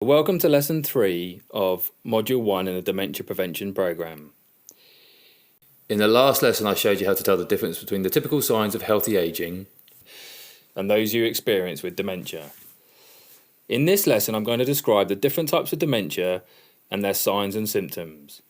Welcome to Lesson 3 of Module 1 in the Dementia Prevention Program. In the last lesson I showed you how to tell the difference between the typical signs of healthy aging and those you experience with dementia. In this lesson I'm going to describe the different types of dementia and their signs and symptoms.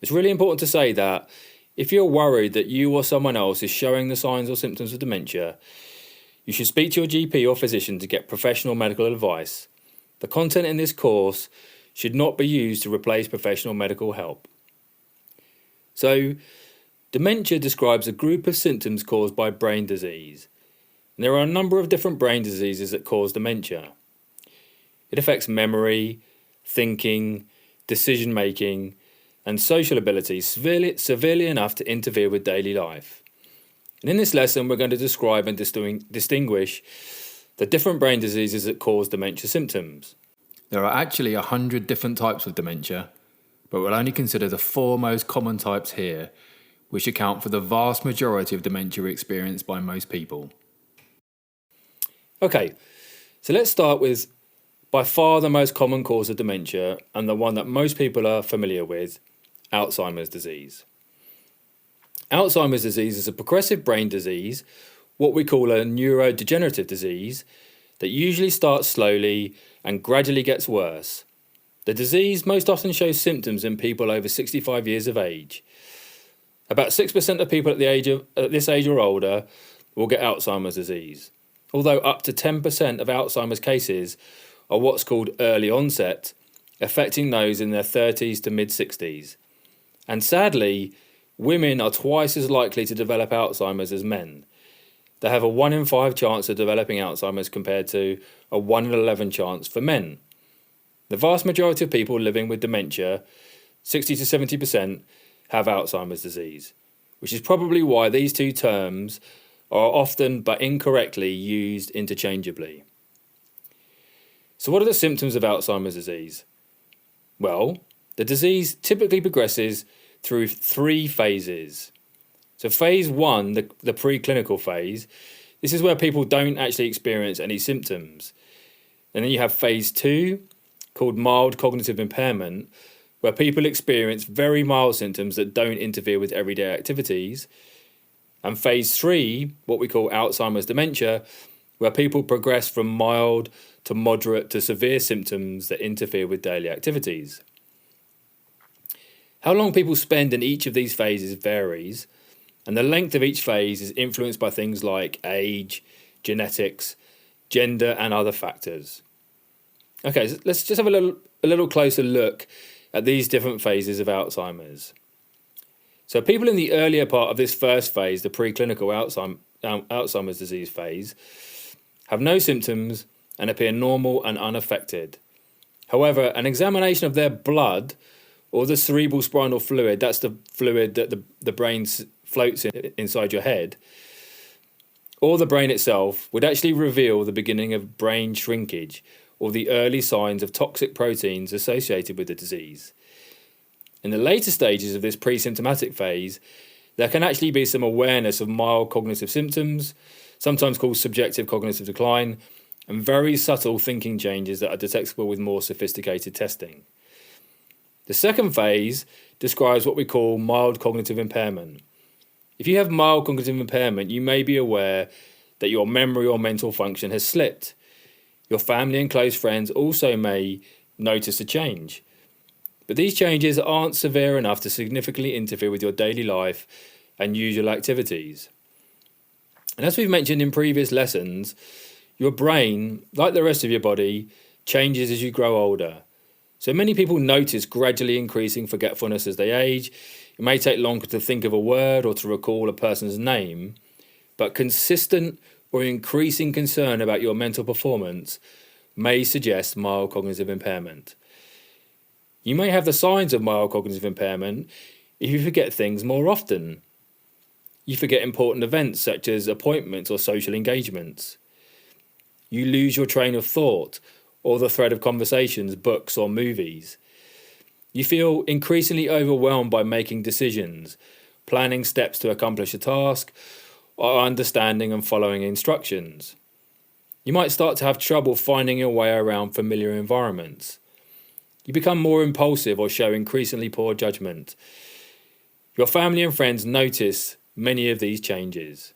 It's really important to say that if you're worried that you or someone else is showing the signs or symptoms of dementia, you should speak to your GP or physician to get professional medical advice. The content in this course should not be used to replace professional medical help. So, dementia describes a group of symptoms caused by brain disease. And there are a number of different brain diseases that cause dementia. It affects memory, thinking, decision-making, and social ability severely enough to interfere with daily life. And in this lesson, we're going to describe and distinguish the different brain diseases that cause dementia symptoms. There are actually 100 different types of dementia, but we'll only consider the 4 most common types here, which account for the vast majority of dementia experienced by most people. Okay, so let's start with by far the most common cause of dementia and the one that most people are familiar with, Alzheimer's disease. Alzheimer's disease is a progressive brain disease, what we call a neurodegenerative disease, that usually starts slowly and gradually gets worse. The disease most often shows symptoms in people over 65 years of age. About 6% of people at this age or older will get Alzheimer's disease, although up to 10% of Alzheimer's cases are what's called early onset, affecting those in their 30s to mid-60s. And sadly, women are twice as likely to develop Alzheimer's as men. They have a 1 in 5 chance of developing Alzheimer's compared to a 1 in 11 chance for men. The vast majority of people living with dementia, 60 to 70%, have Alzheimer's disease, which is probably why these two terms are often but incorrectly used interchangeably. So what are the symptoms of Alzheimer's disease? Well, the disease typically progresses through 3 phases. So phase 1, the preclinical phase, this is where people don't actually experience any symptoms. And then you have phase 2, called mild cognitive impairment, where people experience very mild symptoms that don't interfere with everyday activities. And phase 3, what we call Alzheimer's dementia, where people progress from mild to moderate to severe symptoms that interfere with daily activities. How long people spend in each of these phases varies, and the length of each phase is influenced by things like age, genetics, gender, and other factors. Okay, so let's just have a little closer look at these different phases of Alzheimer's. So people in the earlier part of this first phase, the preclinical Alzheimer's disease phase, have no symptoms and appear normal and unaffected. However, an examination of their blood or the cerebral spinal fluid, that's the fluid that the brain floats inside your head, or the brain itself, would actually reveal the beginning of brain shrinkage or the early signs of toxic proteins associated with the disease. In the later stages of this pre-symptomatic phase, there can actually be some awareness of mild cognitive symptoms, sometimes called subjective cognitive decline, and very subtle thinking changes that are detectable with more sophisticated testing. The second phase describes what we call mild cognitive impairment. If you have mild cognitive impairment, you may be aware that your memory or mental function has slipped. Your family and close friends also may notice a change. But these changes aren't severe enough to significantly interfere with your daily life and usual activities. And as we've mentioned in previous lessons, your brain, like the rest of your body, changes as you grow older. So many people notice gradually increasing forgetfulness as they age. It may take longer to think of a word or to recall a person's name, but consistent or increasing concern about your mental performance may suggest mild cognitive impairment. You may have the signs of mild cognitive impairment if you forget things more often. You forget important events such as appointments or social engagements. You lose your train of thought or the thread of conversations, books or movies. You feel increasingly overwhelmed by making decisions, planning steps to accomplish a task, or understanding and following instructions. You might start to have trouble finding your way around familiar environments. You become more impulsive or show increasingly poor judgment. Your family and friends notice many of these changes.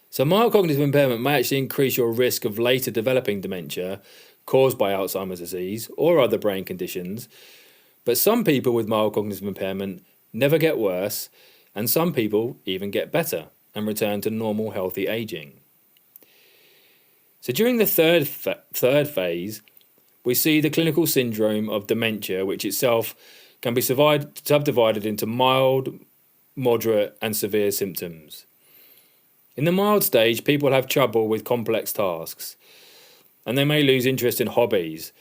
So mild cognitive impairment may actually increase your risk of later developing dementia caused by Alzheimer's disease or other brain conditions, but some people with mild cognitive impairment never get worse, and some people even get better and return to normal healthy aging. So during the third phase, we see the clinical syndrome of dementia, which itself can be subdivided into mild, moderate and severe symptoms. In the mild stage, people have trouble with complex tasks, and they may lose interest in hobbies.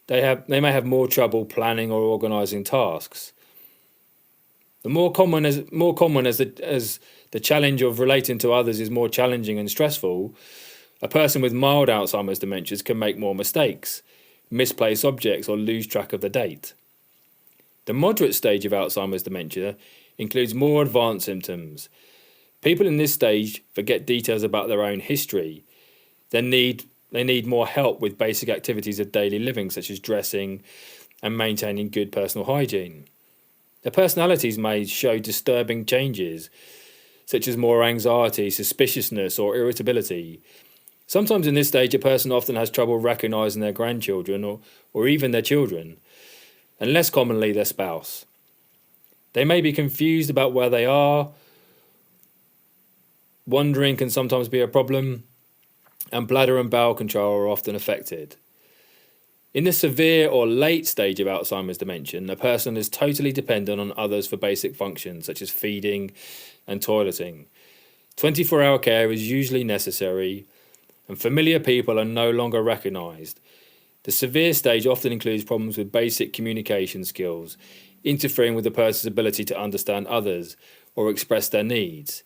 They may have more trouble planning or organising tasks. The more common as the challenge of relating to others is more challenging and stressful, a person with mild Alzheimer's dementia can make more mistakes, misplace objects or lose track of the date. The moderate stage of Alzheimer's dementia includes more advanced symptoms. People in this stage forget details about their own history. They need more help with basic activities of daily living, such as dressing and maintaining good personal hygiene. Their personalities may show disturbing changes, such as more anxiety, suspiciousness, or irritability. Sometimes in this stage, a person often has trouble recognising their grandchildren or even their children, and less commonly their spouse. They may be confused about where they are. Wandering can sometimes be a problem, and bladder and bowel control are often affected. In the severe or late stage of Alzheimer's dementia, a person is totally dependent on others for basic functions such as feeding and toileting. 24-hour care is usually necessary, and familiar people are no longer recognised. The severe stage often includes problems with basic communication skills, interfering with the person's ability to understand others or express their needs.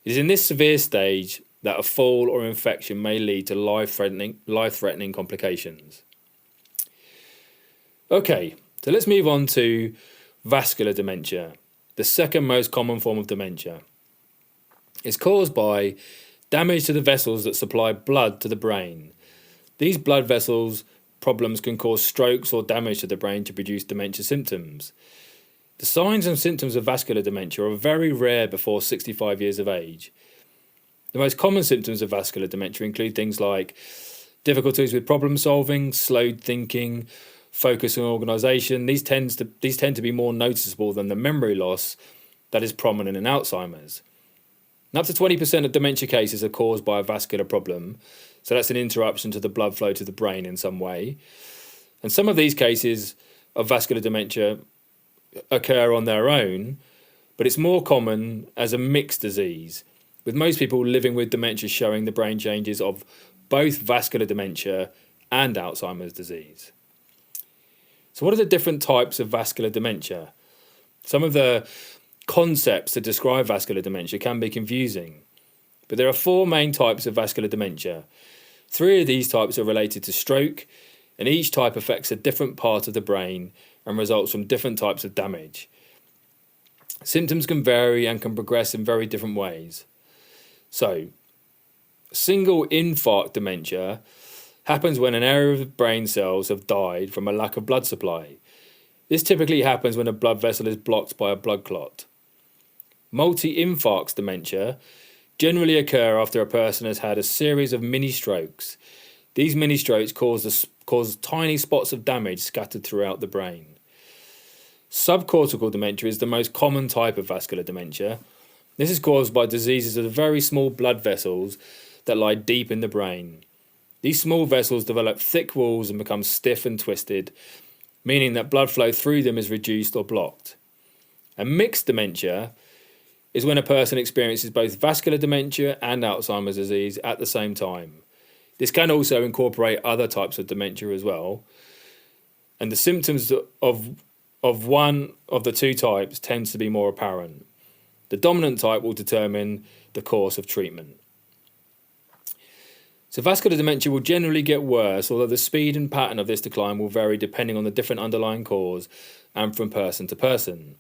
It is in this severe stage that a fall or infection may lead to life-threatening complications. Okay, so let's move on to vascular dementia, the second most common form of dementia. It's caused by damage to the vessels that supply blood to the brain. These blood vessels problems can cause strokes or damage to the brain to produce dementia symptoms. The signs and symptoms of vascular dementia are very rare before 65 years of age. The most common symptoms of vascular dementia include things like difficulties with problem solving, slowed thinking, focus and organisation. These tend to be more noticeable than the memory loss that is prominent in Alzheimer's. And up to 20% of dementia cases are caused by a vascular problem, so that's an interruption to the blood flow to the brain in some way. And some of these cases of vascular dementia occur on their own, but it's more common as a mixed disease, with most people living with dementia showing the brain changes of both vascular dementia and Alzheimer's disease. So what are the different types of vascular dementia? Some of the concepts to describe vascular dementia can be confusing, but there are four main types of vascular dementia. Three of these types are related to stroke, and each type affects a different part of the brain and results from different types of damage. Symptoms can vary and can progress in very different ways. So, single infarct dementia happens when an area of brain cells have died from a lack of blood supply. This typically happens when a blood vessel is blocked by a blood clot. Multi-infarct dementia generally occur after a person has had a series of mini-strokes. These mini-strokes cause tiny spots of damage scattered throughout the brain. Subcortical dementia is the most common type of vascular dementia. This is caused by diseases of the very small blood vessels that lie deep in the brain. These small vessels develop thick walls and become stiff and twisted, meaning that blood flow through them is reduced or blocked. A mixed dementia is when a person experiences both vascular dementia and Alzheimer's disease at the same time. This can also incorporate other types of dementia as well, and the symptoms of one of the two types tends to be more apparent. The dominant type will determine the course of treatment. So vascular dementia will generally get worse, although the speed and pattern of this decline will vary depending on the different underlying cause and from person to person.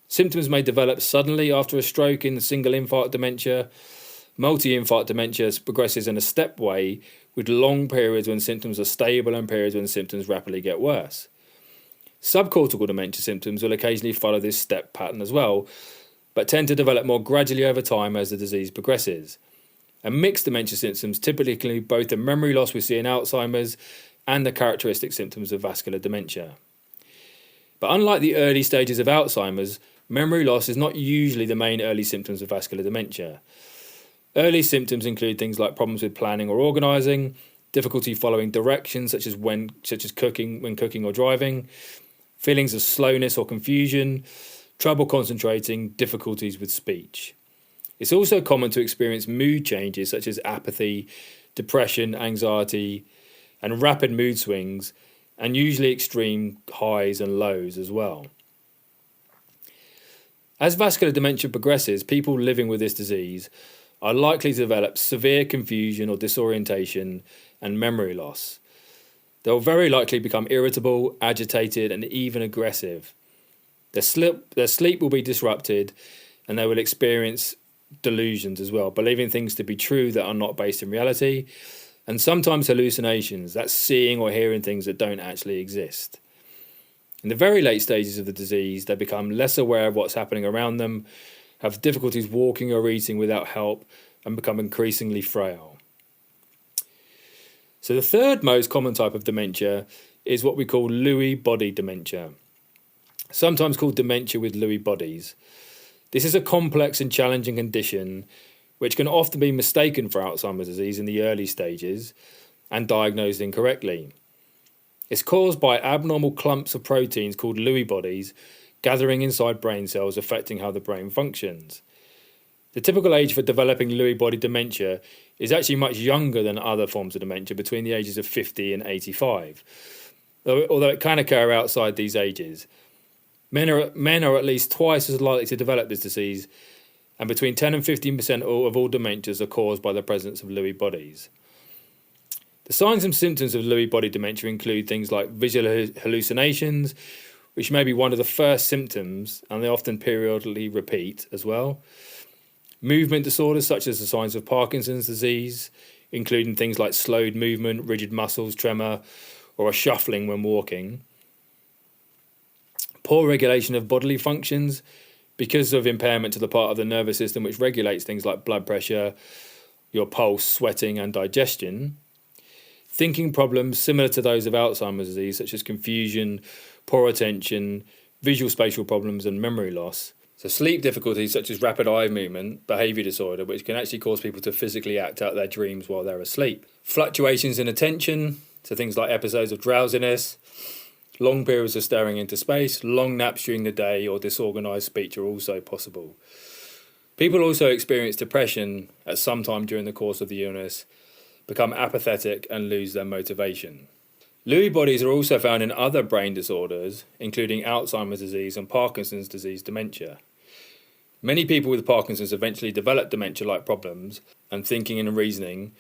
Symptoms may develop suddenly after a stroke in single infarct dementia, Multi-infarct dementia progresses in a step way, with long periods when symptoms are stable and periods when symptoms rapidly get worse. Subcortical dementia symptoms will occasionally follow this step pattern as well, but tend to develop more gradually over time as the disease progresses. And mixed dementia symptoms typically include both the memory loss we see in Alzheimer's and the characteristic symptoms of vascular dementia. But unlike the early stages of Alzheimer's, memory loss is not usually the main early symptoms of vascular dementia. Early symptoms include things like problems with planning or organising, difficulty following directions such as when cooking or driving, feelings of slowness or confusion, trouble concentrating, difficulties with speech. It's also common to experience mood changes such as apathy, depression, anxiety, and rapid mood swings, and usually extreme highs and lows as well. As vascular dementia progresses, people living with this disease are likely to develop severe confusion or disorientation and memory loss. They'll very likely become irritable, agitated, and even aggressive. Their sleep will be disrupted, and they will experience delusions as well, believing things to be true that are not based in reality, and sometimes hallucinations, that's seeing or hearing things that don't actually exist. In the very late stages of the disease, they become less aware of what's happening around them, have difficulties walking or eating without help, and become increasingly frail. So the third most common type of dementia is what we call Lewy body dementia, sometimes called dementia with Lewy bodies. This is a complex and challenging condition which can often be mistaken for Alzheimer's disease in the early stages and diagnosed incorrectly. It's caused by abnormal clumps of proteins called Lewy bodies gathering inside brain cells, affecting how the brain functions. The typical age for developing Lewy body dementia is actually much younger than other forms of dementia, between the ages of 50 and 85, although it can occur outside these ages. Men are at least twice as likely to develop this disease, and between 10 and 15% of all dementias are caused by the presence of Lewy bodies. The signs and symptoms of Lewy body dementia include things like visual hallucinations, which may be one of the first symptoms, and they often periodically repeat as well. Movement disorders such as the signs of Parkinson's disease, including things like slowed movement, rigid muscles, tremor, or a shuffling when walking. Poor regulation of bodily functions because of impairment to the part of the nervous system which regulates things like blood pressure, your pulse, sweating, and digestion. Thinking problems similar to those of Alzheimer's disease, such as confusion, poor attention, visual spatial problems, and memory loss. So sleep difficulties such as rapid eye movement, behaviour disorder, which can actually cause people to physically act out their dreams while they're asleep. Fluctuations in attention, so things like episodes of drowsiness, long periods of staring into space, long naps during the day, or disorganised speech are also possible. People also experience depression at some time during the course of the illness, become apathetic, and lose their motivation. Lewy bodies are also found in other brain disorders, including Alzheimer's disease and Parkinson's disease dementia. Many people with Parkinson's eventually develop dementia-like problems and thinking and reasoning,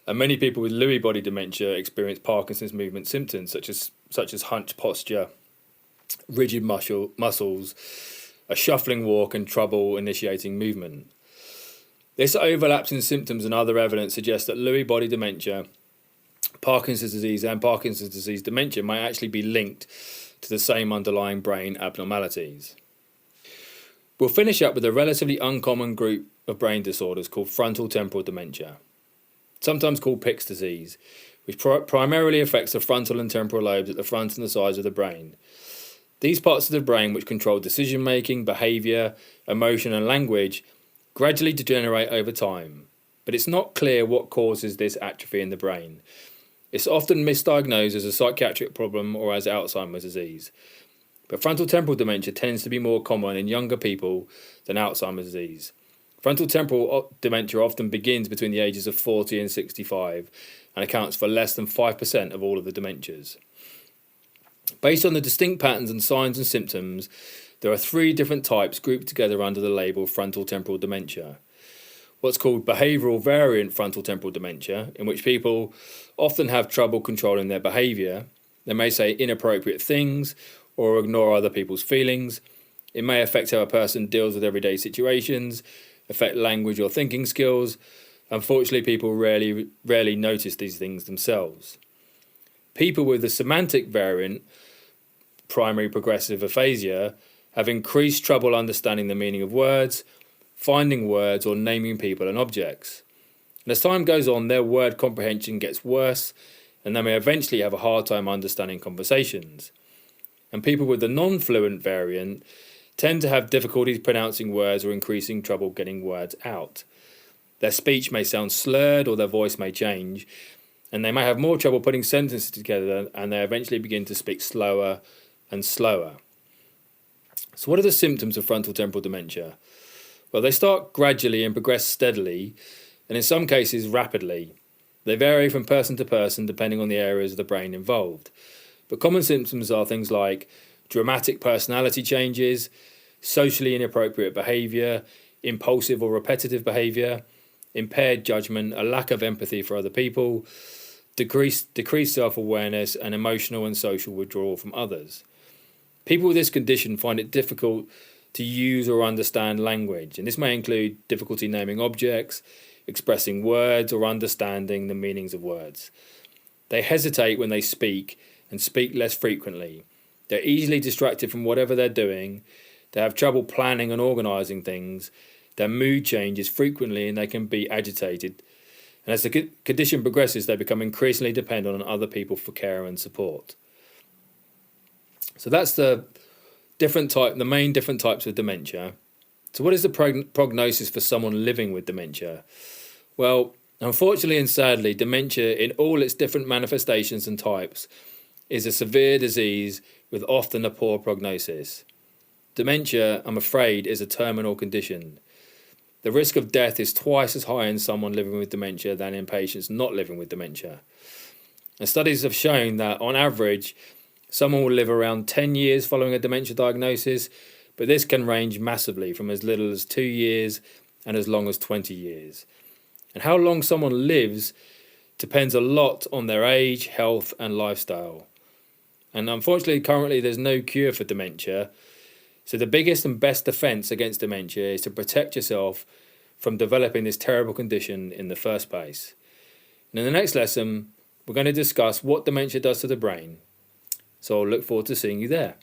and many people with Lewy body dementia experience Parkinson's movement symptoms such as hunched posture, rigid muscles, a shuffling walk, and trouble initiating movement. This overlaps in symptoms and other evidence suggests that Lewy body dementia, Parkinson's disease, and Parkinson's disease dementia may actually be linked to the same underlying brain abnormalities. We'll finish up with a relatively uncommon group of brain disorders called fronto-temporal dementia, sometimes called Pick's disease, which primarily affects the frontal and temporal lobes at the front and the sides of the brain. These parts of the brain which control decision-making, behaviour, emotion and language gradually degenerate over time, but it's not clear what causes this atrophy in the brain. It's often misdiagnosed as a psychiatric problem or as Alzheimer's disease. But frontal-temporal dementia tends to be more common in younger people than Alzheimer's disease. Frontal-temporal dementia often begins between the ages of 40 and 65 and accounts for less than 5% of all of the dementias. Based on the distinct patterns and signs and symptoms, there are 3 different types grouped together under the label frontal-temporal dementia. What's called behavioural variant frontal-temporal dementia, in which people often have trouble controlling their behaviour. They may say inappropriate things or ignore other people's feelings. It may affect how a person deals with everyday situations, affect language or thinking skills, Unfortunately, people rarely notice these things themselves. People with the semantic variant, primary progressive aphasia, have increased trouble understanding the meaning of words, finding words, or naming people and objects. And as time goes on, their word comprehension gets worse, and they may eventually have a hard time understanding conversations. And people with the non-fluent variant tend to have difficulties pronouncing words or increasing trouble getting words out. Their speech may sound slurred or their voice may change, and they may have more trouble putting sentences together, and they eventually begin to speak slower and slower. So what are the symptoms of frontal-temporal dementia? Well, they start gradually and progress steadily, and in some cases rapidly. They vary from person to person depending on the areas of the brain involved. But common symptoms are things like dramatic personality changes, socially inappropriate behaviour, impulsive or repetitive behaviour, impaired judgment, a lack of empathy for other people, decreased self-awareness, and emotional and social withdrawal from others. People with this condition find it difficult to use or understand language, and this may include difficulty naming objects, expressing words, or understanding the meanings of words. They hesitate when they speak and speak less frequently. They're easily distracted from whatever they're doing. They have trouble planning and organising things. Their mood changes frequently and they can be agitated. And as the condition progresses, they become increasingly dependent on other people for care and support. So that's the main different types of dementia. So what is the prognosis for someone living with dementia? Well, unfortunately and sadly, dementia in all its different manifestations and types is a severe disease with often a poor prognosis. Dementia, I'm afraid, is a terminal condition. The risk of death is twice as high in someone living with dementia than in patients not living with dementia. And studies have shown that, on average, someone will live around 10 years following a dementia diagnosis, but this can range massively from as little as 2 years and as long as 20 years. And how long someone lives depends a lot on their age, health, and lifestyle. And unfortunately, currently, there's no cure for dementia. So the biggest and best defense against dementia is to protect yourself from developing this terrible condition in the first place. And in the next lesson, we're going to discuss what dementia does to the brain. So I'll look forward to seeing you there.